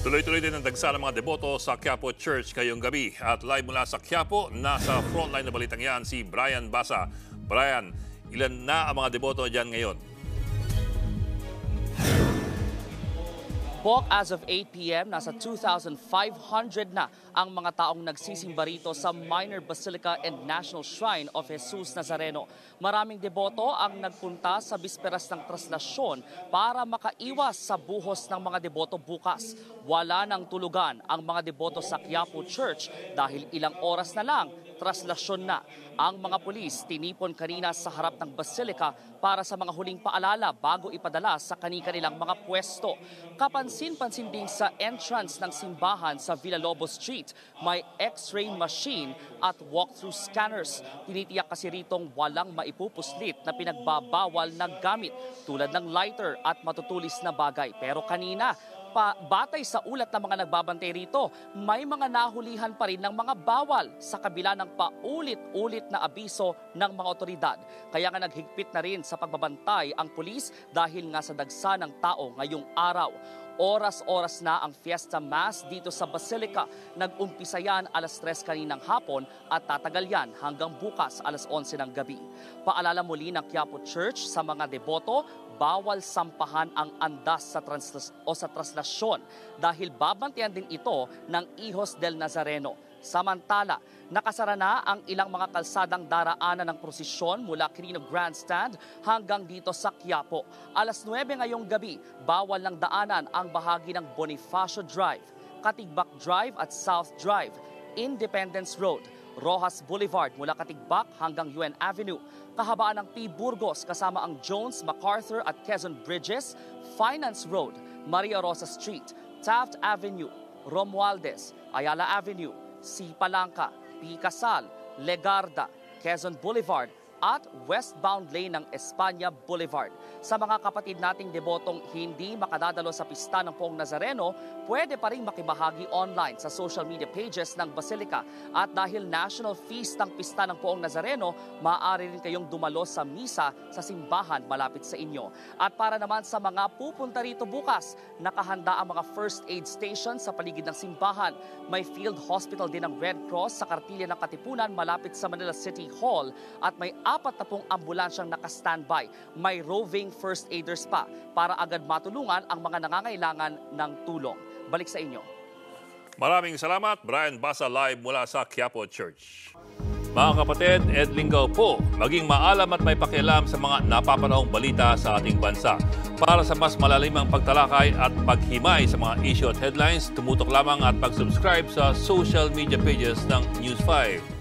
Tuloy-tuloy din ang dagsa ng mga deboto sa Quiapo Church ngayong gabi. At live mula sa Quiapo, nasa frontline na balitang yan si Brian Basa. Brian, ilan na ang mga deboto dyan ngayon? Bok, as of 8 p.m., nasa 2,500 na ang mga taong nagsisimba rito sa Minor Basilica and National Shrine of Jesus Nazareno. Maraming deboto ang nagpunta sa bisperas ng traslasyon para makaiwas sa buhos ng mga deboto bukas. Wala nang tulugan ang mga deboto sa Quiapo Church dahil ilang oras na lang, traslasyon na. Ang mga pulis tinipon kanina sa harap ng Basilica para sa mga huling paalala bago ipadala sa kani-kanilang mga pwesto. Kapansin-pansin din sa entrance ng simbahan sa Villalobos Street, may X-ray machine at walk-through scanners. Tinitiyak kasi ritong walang maipupuslit na pinagbabawal na gamit tulad ng lighter at matutulis na bagay. Pero kanina, batay sa ulat ng mga nagbabantay rito, may mga nahulihan pa rin ng mga bawal sa kabila ng paulit-ulit na abiso ng mga otoridad. Kaya nga naghigpit na rin sa pagbabantay ang pulis dahil nga sa dagsa ng tao ngayong araw. Oras-oras na ang Fiesta Mass dito sa Basilica. Nag-umpisa yan alas 3 kaninang hapon at tatagal yan hanggang bukas alas 11 ng gabi. Paalala muli ng Quiapo Church sa mga deboto, bawal sampahan ang andas sa traslasyon dahil babantayan din ito ng Hijos del Nazareno. Samantala, nakasara na ang ilang mga kalsadang daraanan ng prosesyon mula Quirino Grandstand hanggang dito sa Quiapo. Alas 9 ngayong gabi, bawal ng daanan ang bahagi ng Bonifacio Drive, Katigbak Drive at South Drive, Independence Road, Rojas Boulevard mula Katigbak hanggang UN Avenue, kahabaan ng P. Burgos kasama ang Jones, MacArthur at Quezon Bridges, Finance Road, Maria Rosa Street, Taft Avenue, Romualdez, Ayala Avenue, C. Palanca, P. Casal, Legarda, Quezon Boulevard at westbound lane ng Espanya Boulevard. Sa mga kapatid nating debotong hindi makadadalo sa pista ng Poong Nazareno, pwede pa rin makibahagi online sa social media pages ng Basilica. At dahil national feast ng pista ng Poong Nazareno, maaari rin kayong dumalo sa misa sa simbahan malapit sa inyo. At para naman sa mga pupunta rito bukas, nakahanda ang mga first aid station sa paligid ng simbahan. May field hospital din ng Red Cross sa Kartilya ng Katipunan malapit sa Manila City Hall at may 40 ambulansyang naka-standby. May roving first aiders pa para agad matulungan ang mga nangangailangan ng tulong. Balik sa inyo. Maraming salamat, Brian Basa live mula sa Quiapo Church. Mga kapatid, Ed Lingaw po, maging maalam at may pakialam sa mga napapanahong balita sa ating bansa. Para sa mas malalimang pagtalakay at paghimay sa mga issue at headlines, tumutok lamang at pag-subscribe sa social media pages ng News 5.